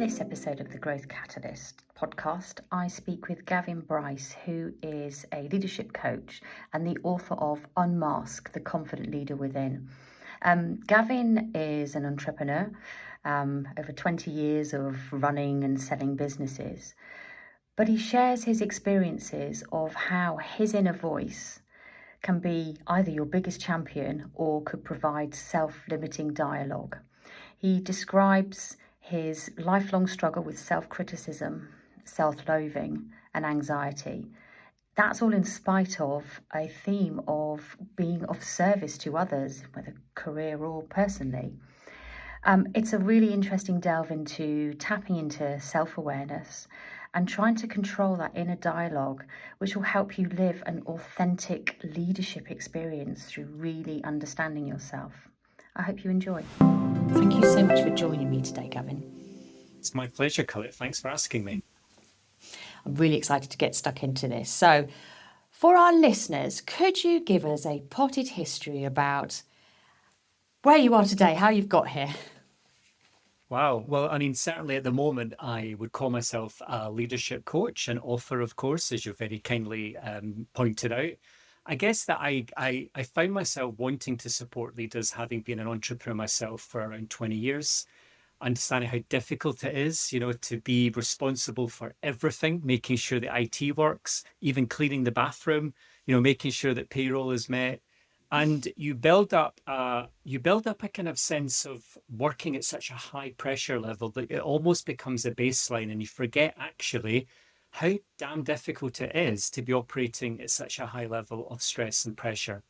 this episode of the Growth Catalyst podcast, I speak with Gavin Bryce, who is a leadership coach and the author of Unmask, The Confident Leader Within. Gavin is an entrepreneur, over 20 years of running and selling businesses, but he shares his experiences of how his inner voice can be either your biggest champion or could provide self-limiting dialogue. He describes his lifelong struggle with self-criticism, self-loathing and anxiety. That's all in spite of a theme of being of service to others, whether career or personally. It's a really interesting delve into tapping into self-awareness and trying to control that inner dialogue, which will help you live an authentic leadership experience through really understanding yourself. I hope you enjoy. Thank you so much for joining me today, Gavin. It's my pleasure, Colette. Thanks for asking me. I'm really excited to get stuck into this. So, for our listeners, could you give us a potted history about where you are today, how you've got here? Wow. Well, I mean, certainly at the moment, I would call myself a leadership coach and author, of course, as you very kindly pointed out. I guess that I found myself wanting to support leaders, having been an entrepreneur myself for around 20 years, understanding how difficult it is, to be responsible for everything, making sure the IT works, even cleaning the bathroom, making sure that payroll is met. And you build up a kind of sense of working at such a high pressure level that it almost becomes a baseline, and you forget actually how damn difficult it is to be operating at such a high level of stress and pressure.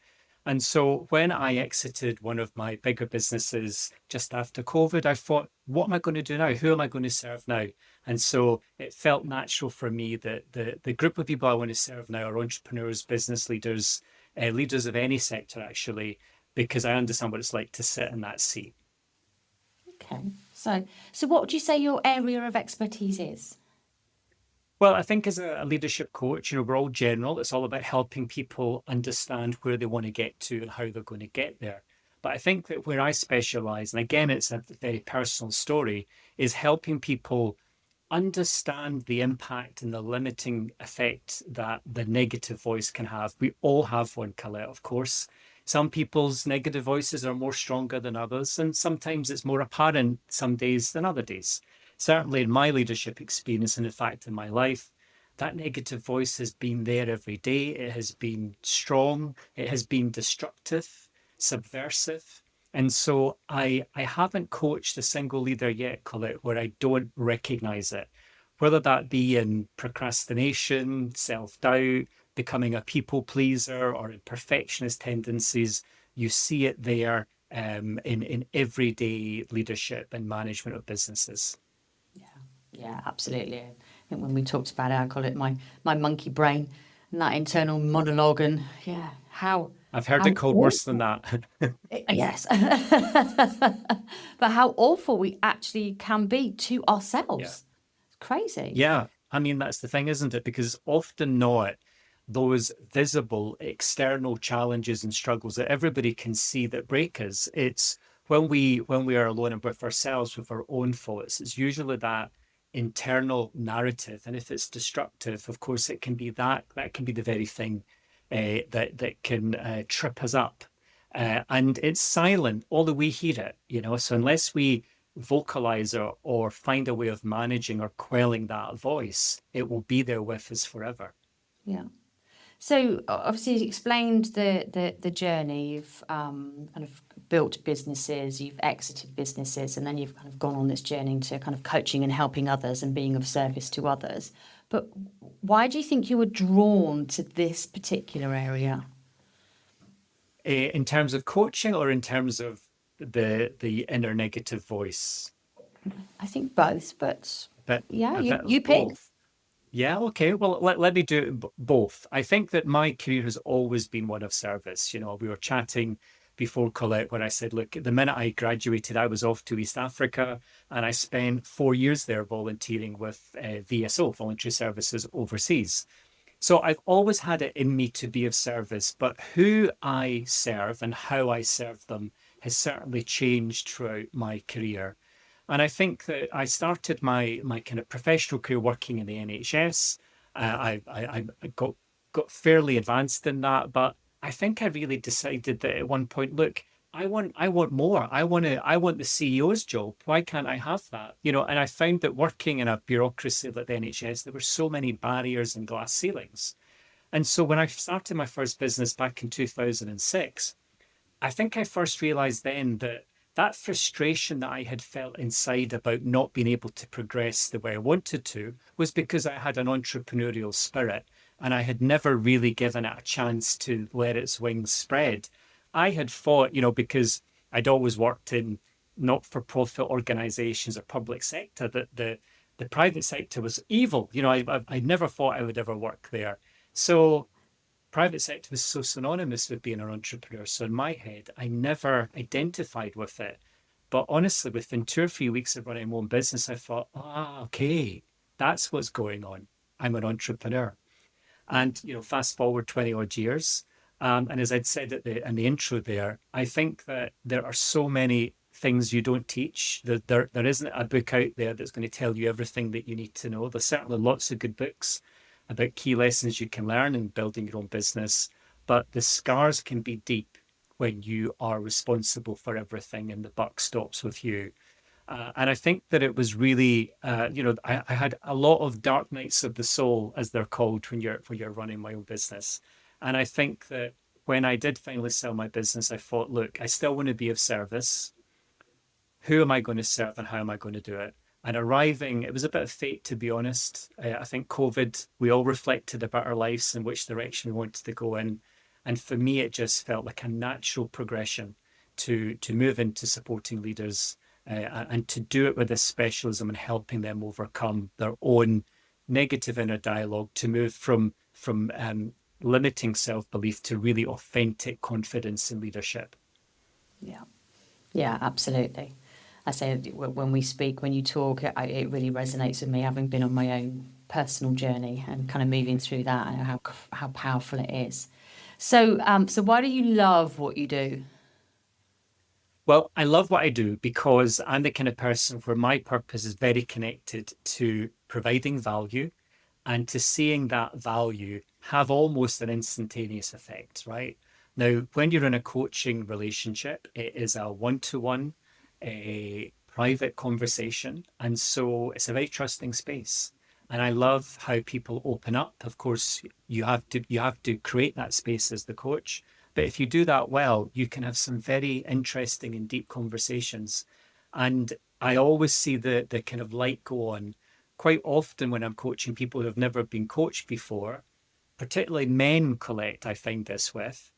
And so when I exited one of my bigger businesses just after COVID, I thought, what am I going to do now? Who am I going to serve now? And so it felt natural for me that the group of people I want to serve now are entrepreneurs, business leaders, leaders of any sector, actually, because I understand what it's like to sit in that seat. Okay. So what would you say your area of expertise is? Well, I think as a leadership coach, we're all general. It's all about helping people understand where they want to get to and how they're going to get there. But I think that where I specialize, and again, it's a very personal story, is helping people understand the impact and the limiting effect that the negative voice can have. We all have one, Colette, of course. Some people's negative voices are more stronger than others, and sometimes it's more apparent some days than other days. Certainly in my leadership experience, and in fact in my life, that negative voice has been there every day. It has been strong. It has been destructive, subversive. And so I haven't coached a single leader yet, Colette, where I don't recognize it, whether that be in procrastination, self-doubt, becoming a people pleaser, or in perfectionist tendencies. You see it there in everyday leadership and management of businesses. Yeah, absolutely. I think when we talked about it, I call it my monkey brain and that internal monologue, and how I've heard it called worse than that. Yes. But how awful we actually can be to ourselves. Yeah. It's crazy. Yeah. I mean, that's the thing, isn't it? Because often not those visible external challenges and struggles that everybody can see that break us. It's when we are alone with ourselves, with our own faults, it's usually that internal narrative. And if it's destructive, of course, it can be that can be the very thing that can trip us up. And it's silent, although we hear it, so unless we vocalize or find a way of managing or quelling that voice, it will be there with us forever. Yeah. So obviously you explained the journey. You've kind of built businesses, you've exited businesses, and then you've kind of gone on this journey to kind of coaching and helping others and being of service to others. But why do you think you were drawn to this particular area? In terms of coaching or in terms of the inner negative voice? I think both, but yeah, you pick. Both. Yeah, okay. Well, let me do both. I think that my career has always been one of service. We were chatting before, Colette, where I said, look, the minute I graduated, I was off to East Africa, and I spent 4 years there volunteering with VSO, Voluntary Services Overseas. So I've always had it in me to be of service, but who I serve and how I serve them has certainly changed throughout my career. And I think that I started my kind of professional career working in the NHS. I got fairly advanced in that, but I think I really decided that at one point, look, I want more. I want the CEO's job. Why can't I have that? And I found that working in a bureaucracy like the NHS, there were so many barriers and glass ceilings. And so when I started my first business back in 2006, I think I first realized then that that frustration that I had felt inside about not being able to progress the way I wanted to was because I had an entrepreneurial spirit and I had never really given it a chance to let its wings spread. I had thought, because I'd always worked in not-for-profit organizations or public sector, that the private sector was evil. I never thought I would ever work there. So private sector was so synonymous with being an entrepreneur. So in my head, I never identified with it. But honestly, within 2 or 3 weeks of running my own business, I thought, okay, that's what's going on. I'm an entrepreneur. And fast forward 20 odd years, and as I'd said in the intro there, I think that there are so many things you don't teach. There isn't a book out there that's going to tell you everything that you need to know. There's certainly lots of good books about key lessons you can learn in building your own business, but the scars can be deep when you are responsible for everything and the buck stops with you. And I think that it was really, I had a lot of dark nights of the soul, as they're called when you're running my own business. And I think that when I did finally sell my business, I thought, look, I still want to be of service. Who am I going to serve and how am I going to do it? And arriving, it was a bit of fate, to be honest. I think COVID, we all reflected about our lives and which direction we wanted to go in. And for me, it just felt like a natural progression to move into supporting leaders and to do it with a specialism and helping them overcome their own negative inner dialogue, to move from limiting self-belief to really authentic confidence in leadership. Yeah. Yeah, absolutely. I say when we speak, when you talk, it really resonates with me, having been on my own personal journey and kind of moving through that and how powerful it is. So why do you love what you do? Well, I love what I do because I'm the kind of person where my purpose is very connected to providing value and to seeing that value have almost an instantaneous effect, right? Now, when you're in a coaching relationship, it is a one-to-one, a private conversation. And so it's a very trusting space. And I love how people open up. Of course, you have to create that space as the coach. But if you do that well, you can have some very interesting and deep conversations. And I always see the kind of light go on quite often when I'm coaching people who have never been coached before, particularly men, Colette, I find this with.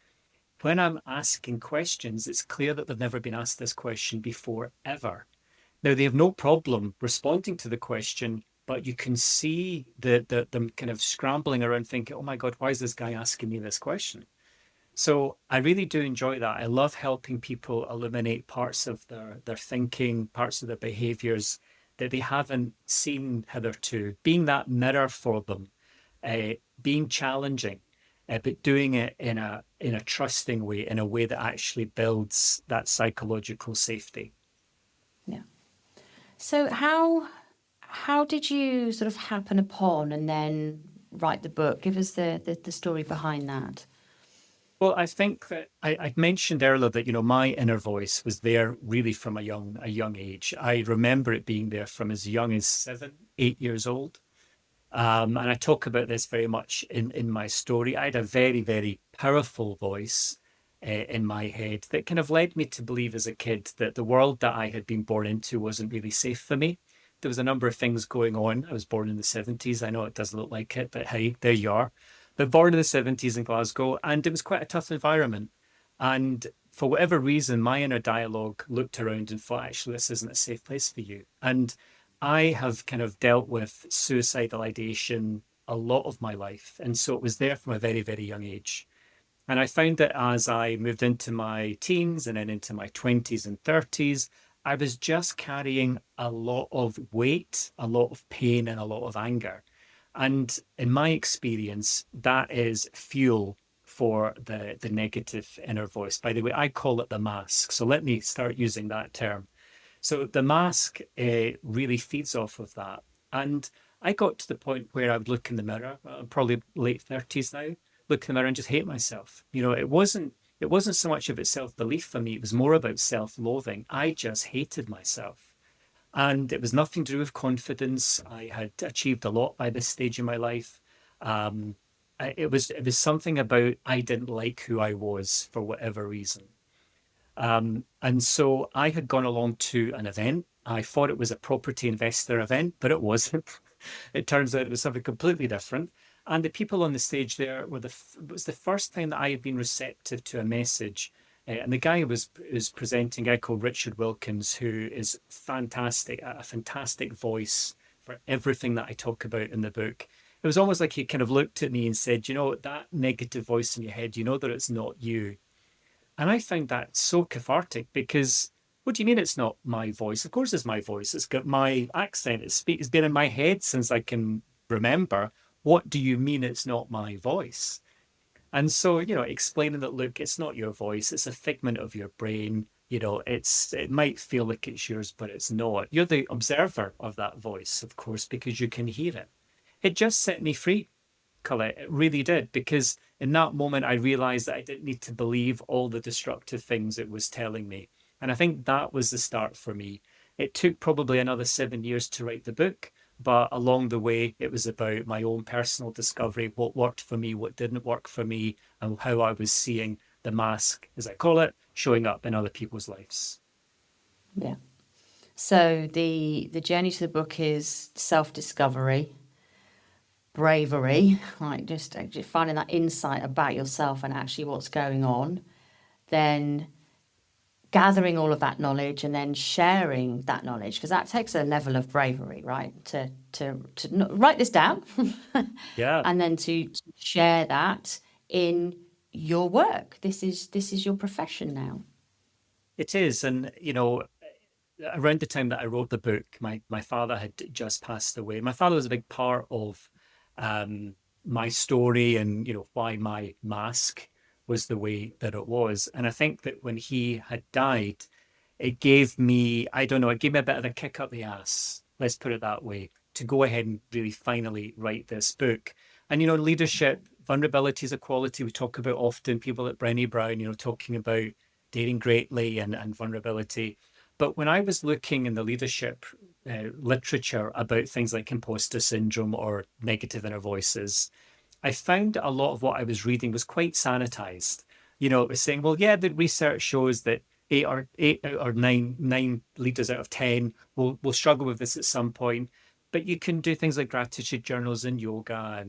When I'm asking questions, it's clear that they've never been asked this question before, ever. Now, they have no problem responding to the question, but you can see them kind of scrambling around thinking, oh my God, why is this guy asking me this question? So I really do enjoy that. I love helping people eliminate parts of their thinking, parts of their behaviors that they haven't seen hitherto, being that mirror for them, being challenging, but doing it in a trusting way, in a way that actually builds that psychological safety. Yeah. So how did you sort of happen upon and then write the book? Give us the story behind that. Well, I think that I mentioned earlier that, my inner voice was there really from a young age. I remember it being there from as young as 7, 8 years old. And I talk about this very much in my story. I had a very, very powerful voice in my head that kind of led me to believe as a kid that the world that I had been born into wasn't really safe for me. There was a number of things going on. I was born in the 70s. I know it doesn't look like it, but hey, there you are. But born in the 70s in Glasgow, and it was quite a tough environment. And for whatever reason, my inner dialogue looked around and thought, actually, this isn't a safe place for you. And I have kind of dealt with suicidal ideation a lot of my life. And so it was there from a very, very young age. And I found that as I moved into my teens and then into my 20s and 30s, I was just carrying a lot of weight, a lot of pain, and a lot of anger. And in my experience, that is fuel for the negative inner voice. By the way, I call it the mask. So let me start using that term. So the mask really feeds off of that. And I got to the point where I would look in the mirror, probably late 30s now, look in the mirror and just hate myself. It wasn't so much about self-belief for me, it was more about self-loathing. I just hated myself. And it was nothing to do with confidence. I had achieved a lot by this stage in my life. Um, it was something about I didn't like who I was for whatever reason. And so I had gone along to an event. I thought it was a property investor event, but it wasn't. It turns out it was something completely different. And the people on the stage there it was the first time that I had been receptive to a message. And the guy who was presenting, a guy called Richard Wilkins, who is fantastic, a fantastic voice for everything that I talk about in the book. It was almost like he kind of looked at me and said, that negative voice in your head, you know that it's not you. And I found that so cathartic because what do you mean it's not my voice? Of course it's my voice. It's got my accent. It's been in my head since I can remember. What do you mean it's not my voice? And so, explaining that, look, it's not your voice, it's a figment of your brain. It might feel like it's yours, but it's not. You're the observer of that voice, of course, because you can hear it. It just set me free. Colette. It really did, because in that moment, I realized that I didn't need to believe all the destructive things it was telling me. And I think that was the start for me. It took probably another 7 years to write the book, but along the way, it was about my own personal discovery, what worked for me, what didn't work for me, and how I was seeing the mask, as I call it, showing up in other people's lives. Yeah. So the journey to the book is self-discovery, bravery, like just actually finding that insight about yourself and actually what's going on, then gathering all of that knowledge and then sharing that knowledge, because that takes a level of bravery, right? To write this down Yeah, and then to share that in your work. This is your profession now. it is. And, around the time that I wrote the book, my father had just passed away. My father was a big part of um, my story, and why my mask was the way that it was. And I think that when he had died, it gave me, I don't know, it gave me a bit of a kick up the ass. Let's put it that way, to go ahead and really finally write this book. And leadership, vulnerability is a quality we talk about often. People at Brené Brown, talking about daring greatly and vulnerability. But when I was looking in the leadership literature about things like imposter syndrome or negative inner voices, I found a lot of what I was reading was quite sanitized. It was saying, well, yeah, the research shows that eight out or nine leaders out of 10 will struggle with this at some point. But you can do things like gratitude journals and yoga,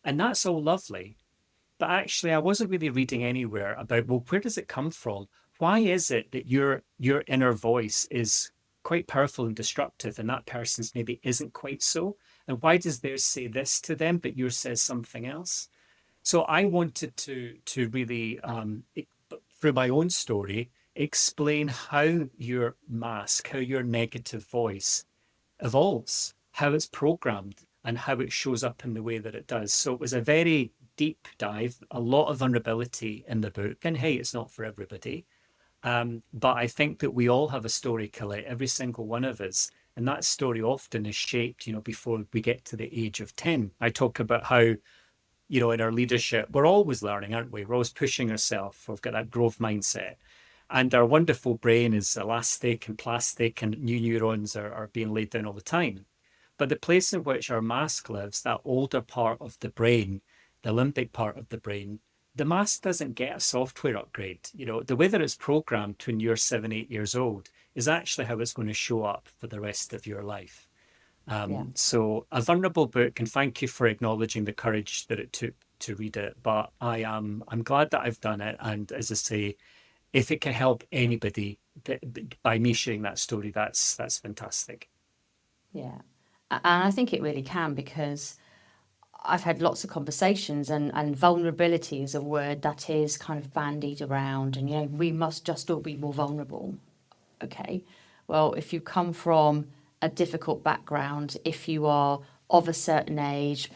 and that's all lovely. But actually, I wasn't really reading anywhere about, well, where does it come from? Why is it that your inner voice is quite powerful and destructive, and that person's maybe isn't quite so? And why does theirs say this to them, but yours says something else? So I wanted to really, through my own story, explain how your mask, how your negative voice evolves, how it's programmed, and how it shows up in the way that it does. So it was a very deep dive, a lot of vulnerability in the book. And hey, it's not for everybody. But I think that we all have a story, Colette, every single one of us. And that story often is shaped, before we get to the age of 10. I talk about how, in our leadership, we're always learning, aren't we? We're always pushing ourselves. We've got that growth mindset. And our wonderful brain is elastic and plastic, and new neurons are being laid down all the time. But the place in which our mask lives, that older part of the brain, the limbic part of the brain, the mask doesn't get a software upgrade. The way that it's programmed when you're 7, 8 years old is actually how it's going to show up for the rest of your life. Yeah. So a vulnerable book, and thank you for acknowledging the courage that it took to read it. But I'm glad that I've done it. And as I say, if it can help anybody by me sharing that story, that's fantastic. Yeah. And I think it really can, because I've had lots of conversations, and vulnerability is a word that is kind of bandied around, and we must just all be more vulnerable. Okay, well, if you come from a difficult background, if you are of a certain age,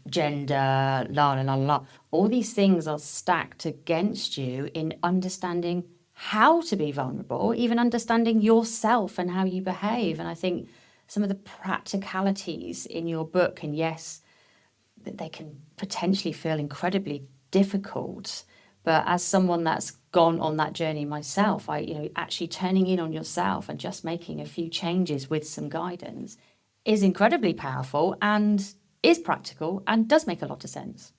gender, la la la la, all these things are stacked against you in understanding how to be vulnerable, even understanding yourself and how you behave. And I think some of the practicalities in your book, and yes, that they can potentially feel incredibly difficult. But as someone that's gone on that journey myself, actually turning in on yourself and just making a few changes with some guidance is incredibly powerful and is practical and does make a lot of sense.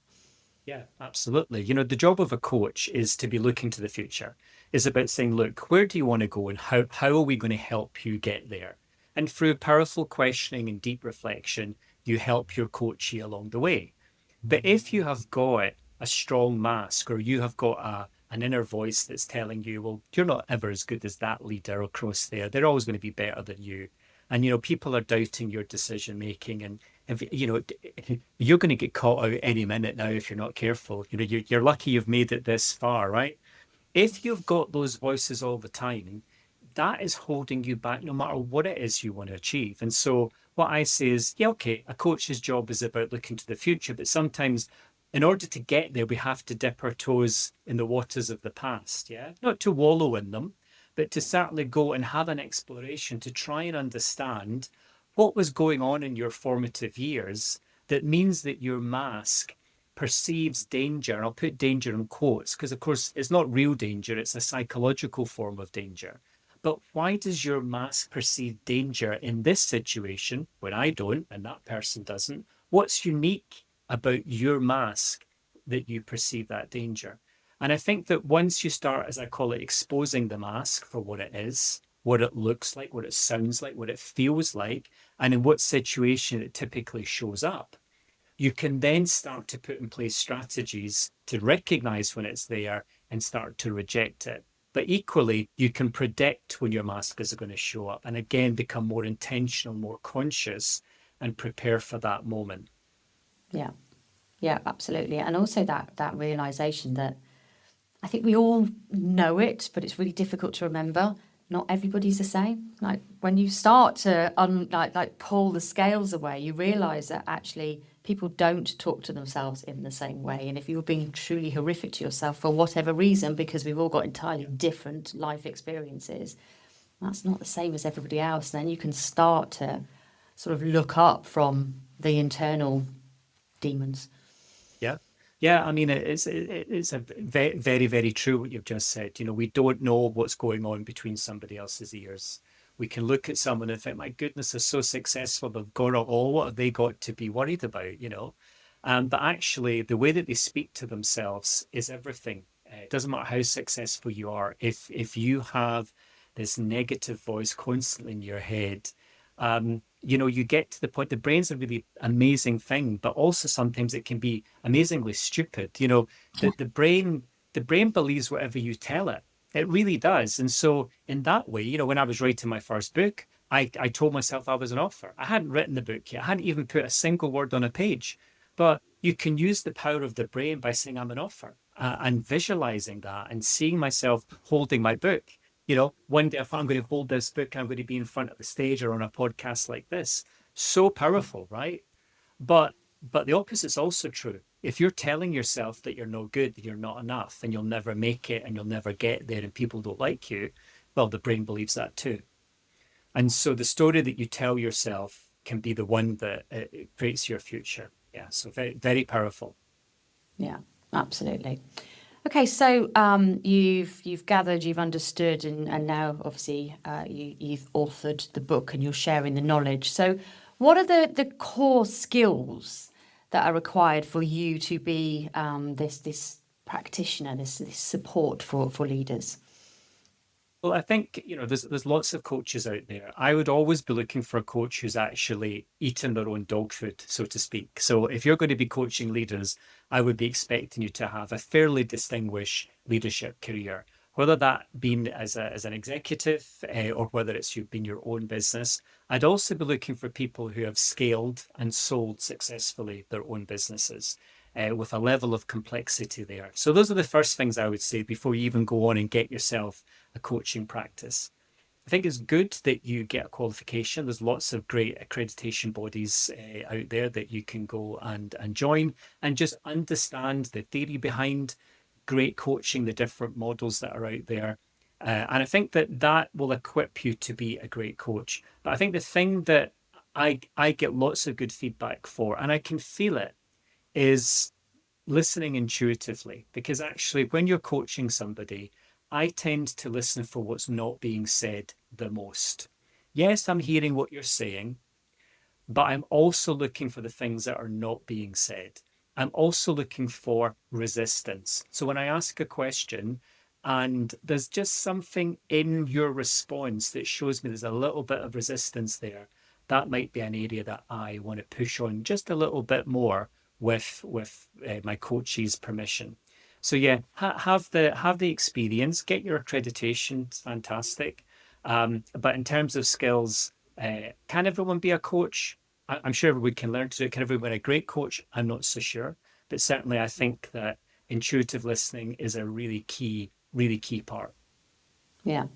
Yeah, absolutely. The job of a coach is to be looking to the future, is about saying, look, where do you want to go and how are we going to help you get there? And through powerful questioning and deep reflection, you help your coachee along the way. But if you have got a strong mask or you have got an inner voice that's telling you, well, you're not ever as good as that leader across there, they're always going to be better than you. And, people are doubting your decision making. And, if, you're going to get caught out any minute now if you're not careful. You're lucky you've made it this far, right? If you've got those voices all the time, that is holding you back no matter what it is you want to achieve. And so what I say is, yeah, okay, a coach's job is about looking to the future, but sometimes in order to get there, we have to dip our toes in the waters of the past, yeah? Not to wallow in them, but to certainly go and have an exploration to try and understand what was going on in your formative years that means that your mask perceives danger. And I'll put danger in quotes because, of course, it's not real danger, it's a psychological form of danger. But why does your mask perceive danger in this situation when I don't and that person doesn't? What's unique about your mask that you perceive that danger? And I think that once you start, as I call it, exposing the mask for what it is, what it looks like, what it sounds like, what it feels like, and in what situation it typically shows up, you can then start to put in place strategies to recognize when it's there and start to reject it. But equally, you can predict when your mask is going to show up and again become more intentional, more conscious, and prepare for that moment. Yeah, yeah, absolutely. And also that realization that I think we all know it, but it's really difficult to remember. Not everybody's the same. Like when you start to pull the scales away, you realise that actually people don't talk to themselves in the same way. And if you're being truly horrific to yourself for whatever reason, because we've all got entirely different life experiences, that's not the same as everybody else. Then you can start to sort of look up from the internal demons. Yeah. Yeah, I mean, it's a very, very, very true what you've just said. We don't know what's going on between somebody else's ears. We can look at someone and think, my goodness, they're so successful. They've got it all. What have they got to be worried about? But actually, the way that they speak to themselves is everything. It doesn't matter how successful you are. If you have this negative voice constantly in your head, you get to the point, the brain's a really amazing thing, but also sometimes it can be amazingly stupid. The brain believes whatever you tell it. It really does. And so in that way, when I was writing my first book, I told myself I was an author. I hadn't written the book yet. I hadn't even put a single word on a page. But you can use the power of the brain by saying I'm an author and visualizing that and seeing myself holding my book. One day if I'm going to hold this book, I'm going to be in front of the stage or on a podcast like this. So powerful, right? But the opposite's also true. If you're telling yourself that you're no good, that you're not enough, and you'll never make it, and you'll never get there, and people don't like you, well, the brain believes that too. And so the story that you tell yourself can be the one that creates your future. Yeah, so very, very powerful. Yeah, absolutely. Okay, so you've gathered, you've understood, and now obviously you've authored the book and you're sharing the knowledge. So, what are the core skills that are required for you to be this practitioner, this support for leaders? Well, I think, there's lots of coaches out there. I would always be looking for a coach who's actually eaten their own dog food, so to speak. So if you're going to be coaching leaders, I would be expecting you to have a fairly distinguished leadership career, whether that been as an executive or whether it's you've been your own business. I'd also be looking for people who have scaled and sold successfully their own businesses. With a level of complexity there. So those are the first things I would say before you even go on and get yourself a coaching practice. I think it's good that you get a qualification. There's lots of great accreditation bodies out there that you can go and join and just understand the theory behind great coaching, the different models that are out there. And I think that that will equip you to be a great coach. But I think the thing that I get lots of good feedback for, and I can feel it, is listening intuitively. Because actually, when you're coaching somebody, I tend to listen for what's not being said the most. Yes, I'm hearing what you're saying, but I'm also looking for the things that are not being said. I'm also looking for resistance. So when I ask a question and there's just something in your response that shows me there's a little bit of resistance there, that might be an area that I want to push on just a little bit more with my coach's permission. So yeah, have the experience, get your accreditation. It's fantastic. But in terms of skills, can everyone be a coach? I'm sure everyone can learn to do it. Can everyone be a great coach? I'm not so sure. But certainly, I think that intuitive listening is a really key part. Yeah.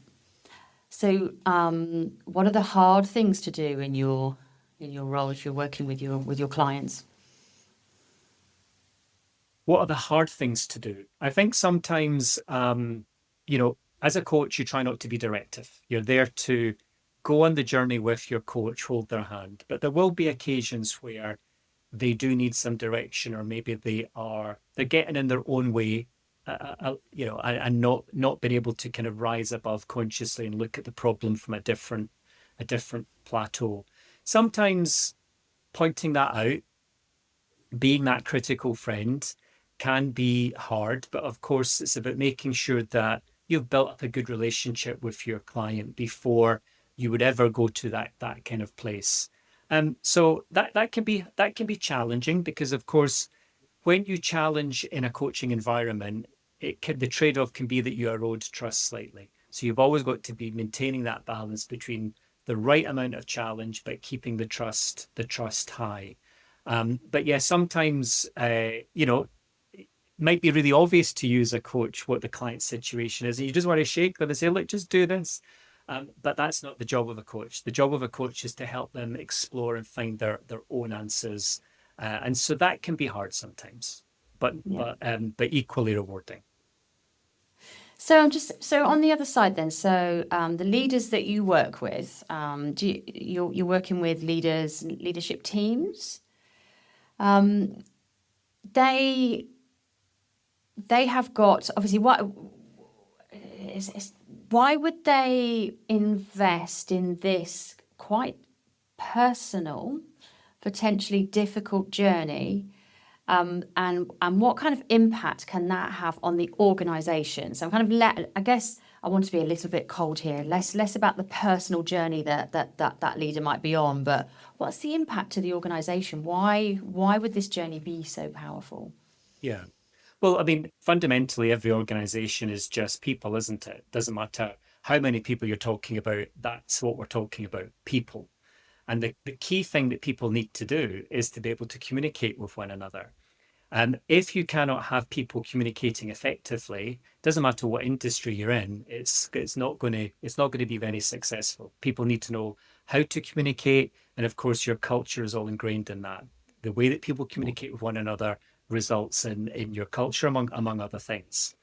So, what are the hard things to do in your role if you're working with your clients? What are the hard things to do? I think sometimes, as a coach, you try not to be directive. You're there to go on the journey with your coach, hold their hand. But there will be occasions where they do need some direction, or maybe they're getting in their own way, and not being able to kind of rise above consciously and look at the problem from a different plateau. Sometimes pointing that out, being that critical friend, can be hard, but of course it's about making sure that you've built up a good relationship with your client before you would ever go to that kind of place. So that can be challenging, because of course when you challenge in a coaching environment, the trade-off can be that you erode trust slightly. So you've always got to be maintaining that balance between the right amount of challenge but keeping the trust high. But yeah, sometimes it might be really obvious to you as a coach what the client's situation is, and you just want to shake them and say, "Look, just do this." But that's not the job of a coach. The job of a coach is to help them explore and find their own answers, and so that can be hard sometimes, but Yeah. but equally rewarding. So on the other side then, the leaders that you work with, you're working with leadership teams. They have got obviously why would they invest in this quite personal, potentially difficult journey? And what kind of impact can that have on the organisation? So I'm kind of I guess I want to be a little bit cold here, less about the personal journey that leader might be on, but what's the impact to the organisation? Why would this journey be so powerful? Yeah. Well, I mean, fundamentally, every organization is just people, isn't it? Doesn't matter how many people you're talking about. That's what we're talking about, people. And the key thing that people need to do is to be able to communicate with one another. And if you cannot have people communicating effectively, doesn't matter what industry you're in, it's not going to be very successful. People need to know how to communicate, and of course, your culture is all ingrained in that. The way that people communicate with one another results in your culture, among other things.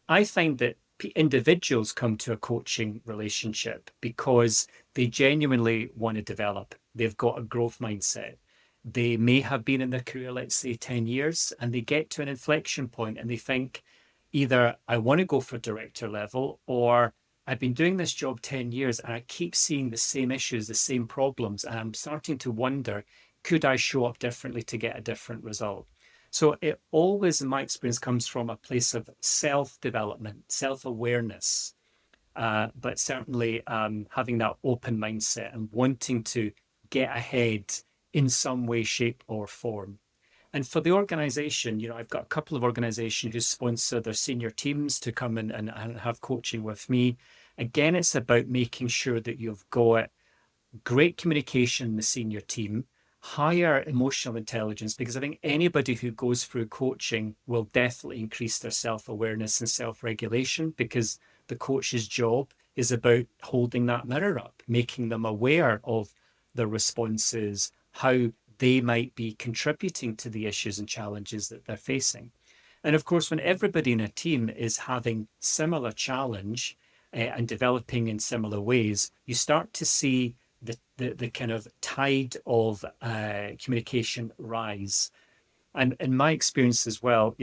I find that individuals come to a coaching relationship because they genuinely want to develop. They've got a growth mindset. They may have been in their career, let's say 10 years, and they get to an inflection point and they think either I want to go for director level, or I've been doing this job 10 years and I keep seeing the same issues, the same problems, and I'm starting to wonder, could I show up differently to get a different result? So it always, in my experience, comes from a place of self-development, self-awareness, but certainly having that open mindset and wanting to get ahead in some way, shape, or form. And for the organization, I've got a couple of organizations who sponsor their senior teams to come in and have coaching with me. Again, it's about making sure that you've got great communication in the senior team, higher emotional intelligence, because I think anybody who goes through coaching will definitely increase their self-awareness and self-regulation, because the coach's job is about holding that mirror up, making them aware of their responses, how they might be contributing to the issues and challenges that they're facing. And of course, when everybody in a team is having similar challenge, and developing in similar ways, you start to see the kind of tide of communication rise. And in my experience as well,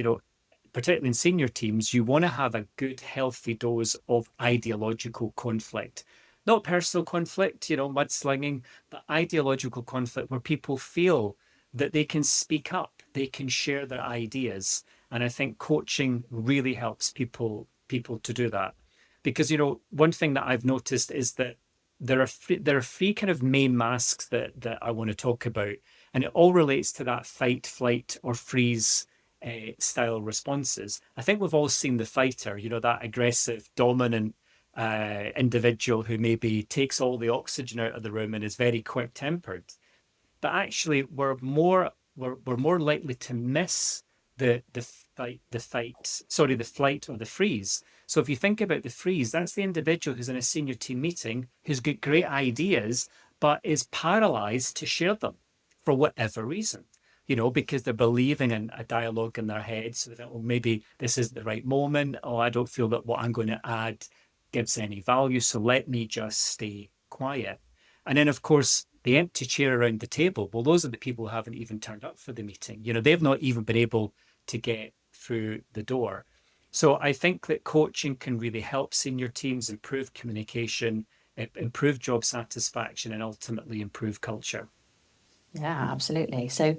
particularly in senior teams, you want to have a good, healthy dose of ideological conflict. Not personal conflict, mudslinging, but ideological conflict where people feel that they can speak up, they can share their ideas. And I think coaching really helps people to do that. Because, one thing that I've noticed is that there are three kind of main masks that I want to talk about. And it all relates to that fight, flight, or freeze style responses. I think we've all seen the fighter, that aggressive, dominant individual who maybe takes all the oxygen out of the room and is very quick tempered. But actually, we're more likely to miss the flight or the freeze. So if you think about the freeze, that's the individual who's in a senior team meeting who's got great ideas, but is paralyzed to share them for whatever reason. Because they're believing in a dialogue in their head. So they think, well, maybe this is the right moment. Oh, I don't feel that what I'm going to add gives any value. So let me just stay quiet. And then, of course, the empty chair around the table. Well, those are the people who haven't even turned up for the meeting. They've not even been able to get through the door. So I think that coaching can really help senior teams improve communication, improve job satisfaction, and ultimately improve culture. Yeah, absolutely. So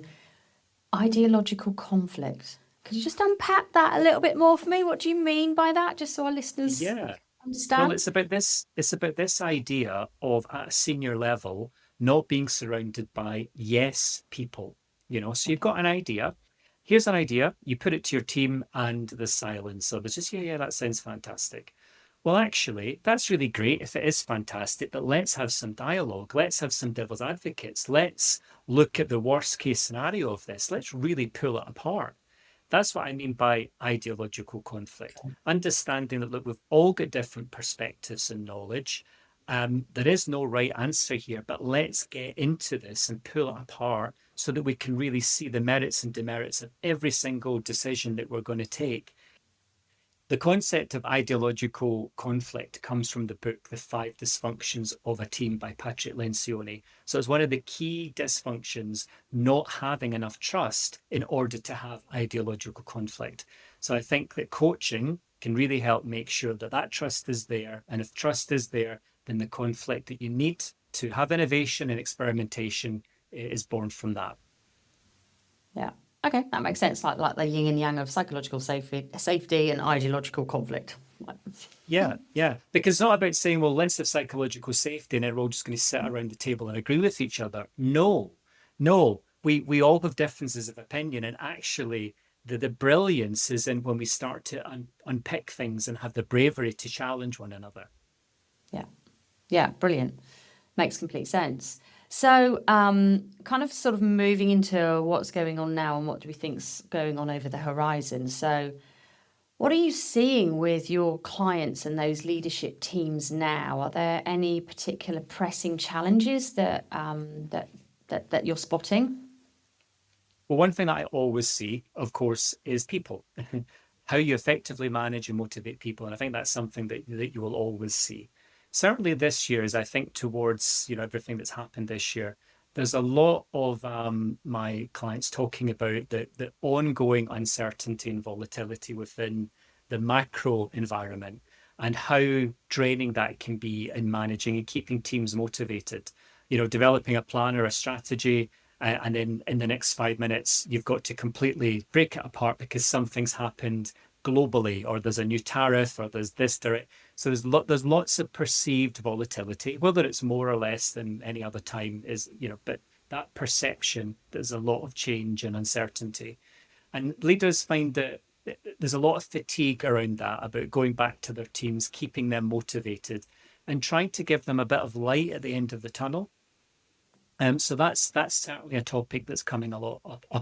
ideological conflict. Could you just unpack that a little bit more for me? What do you mean by that? Just so our listeners Yeah. understand. Well, it's about this idea of at a senior level not being surrounded by yes people. So you've got an idea. Here's an idea. You put it to your team, and there's silence. So there's just yeah, that sounds fantastic. Well, actually, that's really great if it is fantastic, but let's have some dialogue. Let's have some devil's advocates. Let's look at the worst case scenario of this. Let's really pull it apart. That's what I mean by ideological conflict. Understanding that, look, we've all got different perspectives and knowledge. There is no right answer here, but let's get into this and pull it apart so that we can really see the merits and demerits of every single decision that we're going to take. The concept of ideological conflict comes from the book The Five Dysfunctions of a Team by Patrick Lencioni. So it's one of the key dysfunctions, not having enough trust in order to have ideological conflict. So I think that coaching can really help make sure that that trust is there. And if trust is there, then the conflict that you need to have innovation and experimentation is born from that. Yeah. Okay, that makes sense. Like the yin and yang of psychological safety and ideological conflict. Yeah. Because it's not about saying, well, let's have psychological safety and then we're all just going to sit around the table and agree with each other. No. We all have differences of opinion, and actually the brilliance is in when we start to unpick things and have the bravery to challenge one another. Yeah, brilliant. Makes complete sense. So kind of sort of moving into what's going on now and what do we think's going on over the horizon. So what are you seeing with your clients and those leadership teams now? Are there any particular pressing challenges that you're spotting? Well, one thing that I always see, of course, is people, how you effectively manage and motivate people. And I think that's something that you will always see. Certainly this year, as I think towards everything that's happened this year, there's a lot of my clients talking about the ongoing uncertainty and volatility within the macro environment and how draining that can be in managing and keeping teams motivated. Developing a plan or a strategy, and then in the next 5 minutes, you've got to completely break it apart because something's happened globally, or there's a new tariff, or there's this direct. So there's lots of perceived volatility, whether it's more or less than any other time is, but that perception, there's a lot of change and uncertainty. And leaders find that there's a lot of fatigue around that, about going back to their teams, keeping them motivated and trying to give them a bit of light at the end of the tunnel. So that's certainly a topic that's coming up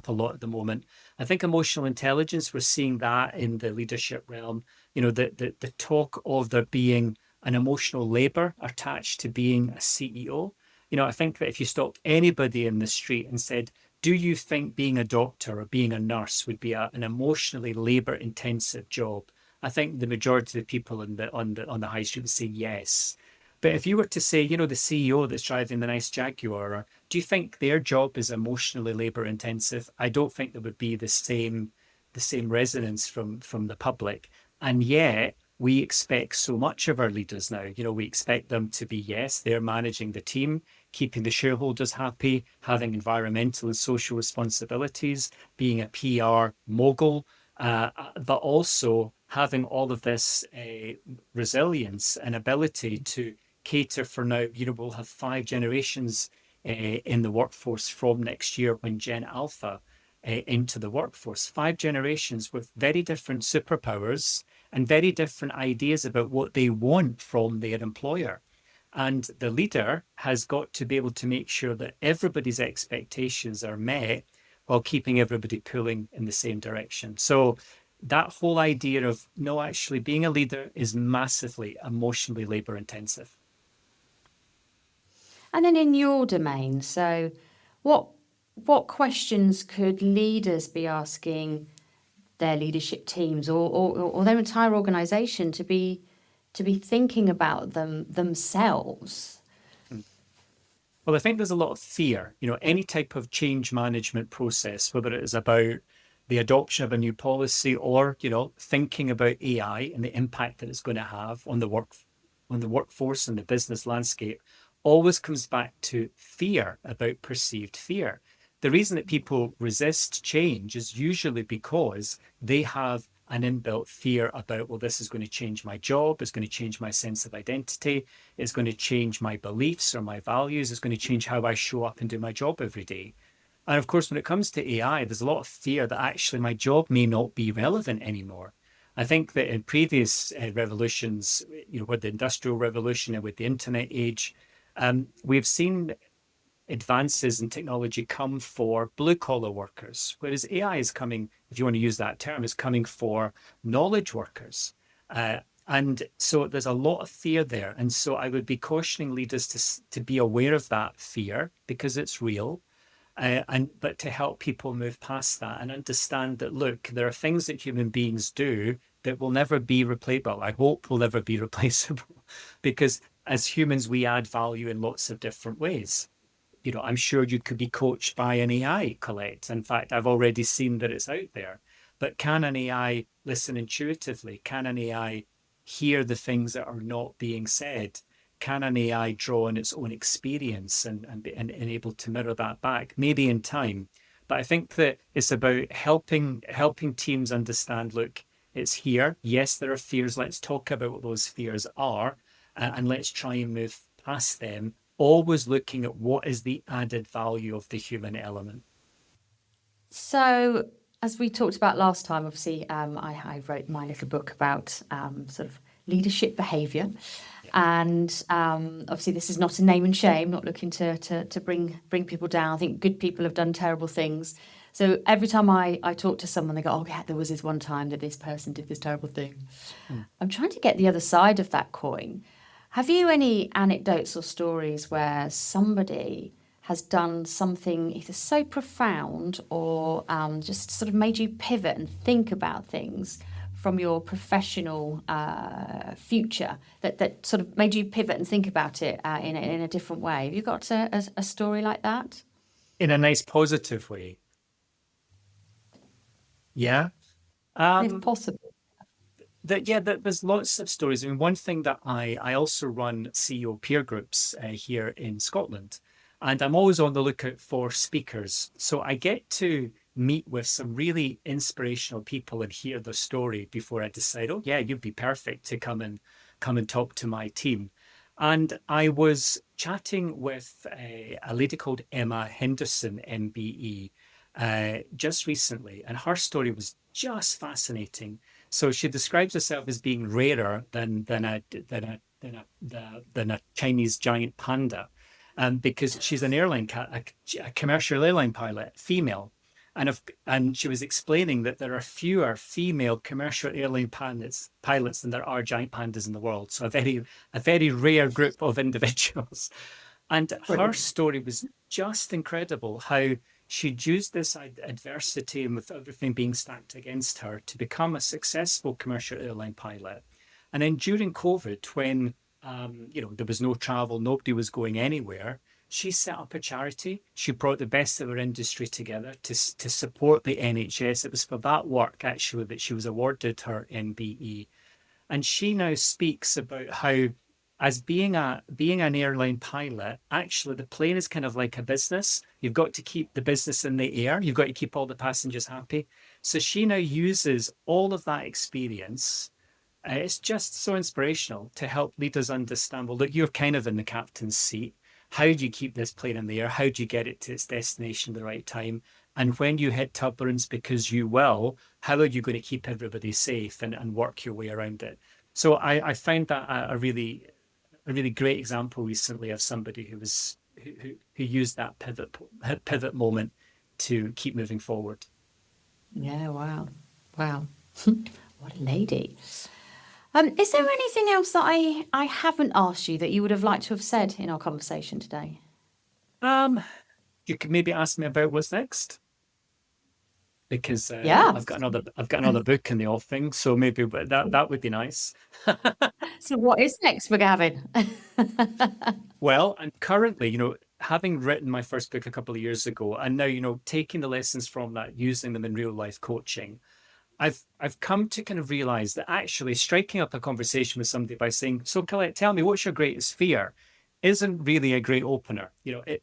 a lot at the moment. I think emotional intelligence, we're seeing that in the leadership realm. The talk of there being an emotional labor attached to being a CEO. I think that if you stopped anybody in the street and said, do you think being a doctor or being a nurse would be an emotionally labor intensive job? I think the majority of the people on the high street would say yes. But if you were to say, you know, the CEO that's driving the nice Jaguar, or, do you think their job is emotionally labor intensive? I don't think there would be the same resonance from the public. And yet we expect so much of our leaders now. You know, we expect them to be, yes, they're managing the team, keeping the shareholders happy, having environmental and social responsibilities, being a PR mogul, but also having all of this resilience and ability to cater for now. You know, we'll have 5 generations in the workforce from next year when Gen Alpha into the workforce. 5 generations with very different superpowers and very different ideas about what they want from their employer. And the leader has got to be able to make sure that everybody's expectations are met while keeping everybody pulling in the same direction. So that whole idea of, no, actually being a leader is massively emotionally labor intensive. And then in your domain, so what questions could leaders be asking their leadership teams or their entire organization to be thinking about themselves? Well, I think there's a lot of fear. You know, any type of change management process, whether it is about the adoption of a new policy or, you know, thinking about AI and the impact that it's going to have on the workforce and the business landscape, always comes back to fear, about perceived fear. The reason that people resist change is usually because they have an inbuilt fear about, well, this is going to change my job, it's going to change my sense of identity, it's going to change my beliefs or my values, it's going to change how I show up and do my job every day. And of course, when it comes to AI, there's a lot of fear that actually my job may not be relevant anymore. I think that in previous revolutions, you know, with the Industrial Revolution and with the internet age, we've seen advances in technology come for blue collar workers, whereas AI is coming, if you want to use that term, is coming for knowledge workers. And so there's a lot of fear there. And so I would be cautioning leaders to be aware of that fear because it's real. But to help people move past that and understand that, look, there are things that human beings do that will never be replaceable. I hope will never be replaceable because as humans, we add value in lots of different ways. You know, I'm sure you could be coached by an AI, Colette. In fact, I've already seen that it's out there. But can an AI listen intuitively? Can an AI hear the things that are not being said? Can an AI draw on its own experience and able to mirror that back? Maybe in time. But I think that it's about helping teams understand, look, it's here. Yes, there are fears. Let's talk about what those fears are and let's try and move past them, always looking at what is the added value of the human element. So, as we talked about last time, obviously, I wrote my little book about sort of leadership behaviour. And obviously, this is not a name and shame, not looking to bring people down. I think good people have done terrible things. So every time I talk to someone, they go, oh, yeah, there was this one time that this person did this terrible thing. I'm trying to get the other side of that coin. Have you any anecdotes or stories where somebody has done something either so profound or just sort of made you pivot and think about things from your professional future that sort of made you pivot and think about it in a different way? Have you got a story like that? In a nice, positive way. Yeah. If possible. There's lots of stories. I mean, one thing that I also run CEO peer groups here in Scotland, and I'm always on the lookout for speakers. So I get to meet with some really inspirational people and hear their story before I decide, oh yeah, you'd be perfect to come and talk to my team. And I was chatting with a lady called Emma Henderson, MBE, just recently, and her story was just fascinating. So she describes herself as being rarer than a Chinese giant panda, because she's an a commercial airline pilot, female, and she was explaining that there are fewer female commercial airline pilots than there are giant pandas in the world. So a very rare group of individuals. And her story was just incredible. How she'd used this adversity and with everything being stacked against her to become a successful commercial airline pilot. And then during COVID, when there was no travel, nobody was going anywhere, she set up a charity. She brought the best of her industry together to support the NHS. It was for that work, actually, that she was awarded her MBE. And she now speaks about how, as being an airline pilot, actually the plane is kind of like a business. You've got to keep the business in the air. You've got to keep all the passengers happy. So she now uses all of that experience. It's just so inspirational to help leaders understand, well, look, you're kind of in the captain's seat. How do you keep this plane in the air? How do you get it to its destination at the right time? And when you hit turbulence, because you will, how are you going to keep everybody safe and work your way around it? So I found that a really great example recently of somebody who used that pivot moment to keep moving forward. Yeah, wow. Wow. What a lady. Is there anything else that I haven't asked you that you would have liked to have said in our conversation today? You could maybe ask me about what's next, because Yeah. I've got another book in the offing, so maybe that would be nice. So what is next for Gavin? Well, and currently, having written my first book a couple of years ago, and now, taking the lessons from that, using them in real life coaching, I've come to kind of realize that actually striking up a conversation with somebody by saying, "So, Colette, tell me, what's your greatest fear?" isn't really a great opener.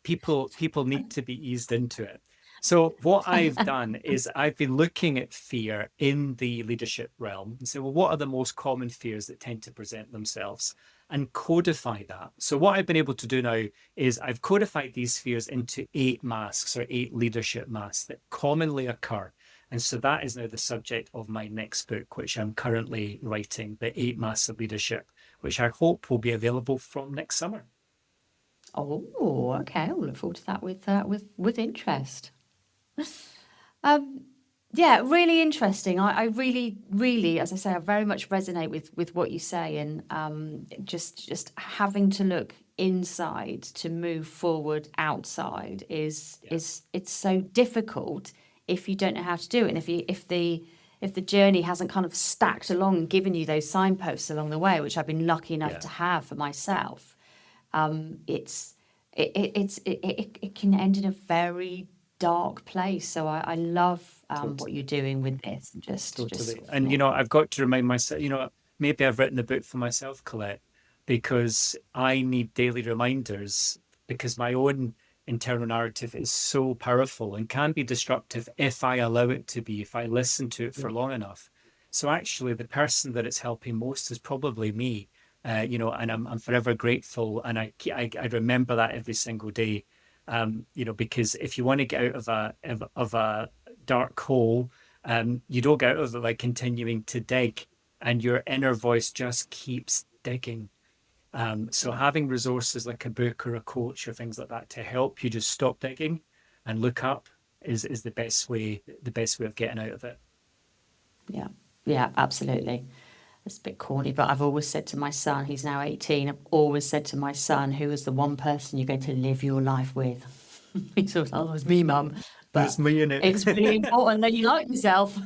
People need to be eased into it. So what I've done is I've been looking at fear in the leadership realm and say, well, what are the most common fears that tend to present themselves, and codify that. So what I've been able to do now is I've codified these fears into 8 masks, or 8 leadership masks that commonly occur. And so that is now the subject of my next book, which I'm currently writing, The 8 Masks of Leadership, which I hope will be available from next summer. Oh, okay. I'll look forward to that with interest. Yeah, really interesting. I really, as I say, I very much resonate with what you say, and just having to look inside to move forward outside is it's so difficult if you don't know how to do it, and if the journey hasn't kind of stacked along and given you those signposts along the way, which I've been lucky enough to have for myself. It can end in a very dark place. So I love what you're doing with this. Totally. And I've got to remind myself, maybe I've written a book for myself, Colette, because I need daily reminders, because my own internal narrative is so powerful and can be destructive if I allow it to be, if I listen to it for long enough. So actually the person that it's helping most is probably me. And I'm forever grateful, and I remember that every single day, because if you want to get out of a dark hole, you don't get out of it by continuing to dig, and your inner voice just keeps digging. So having resources like a book or a coach or things like that to help you just stop digging and look up is the best way of getting out of it. Yeah, absolutely. It's a bit corny, but I've always said to my son, he's now 18, I've always said to my son, who is the one person you're going to live your life with? He sort of, oh, it's me, Mum. But it's me, innit? It's really important that you like yourself.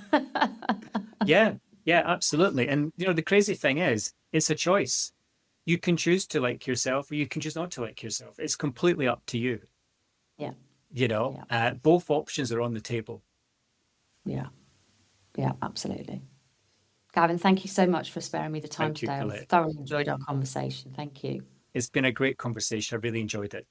Yeah, absolutely. And the crazy thing is, it's a choice. You can choose to like yourself, or you can choose not to like yourself. It's completely up to you. Yeah. Both options are on the table. Yeah, absolutely. Gavin, thank you so much for sparing me the time today. I've thoroughly enjoyed our conversation. Thank you. It's been a great conversation. I really enjoyed it.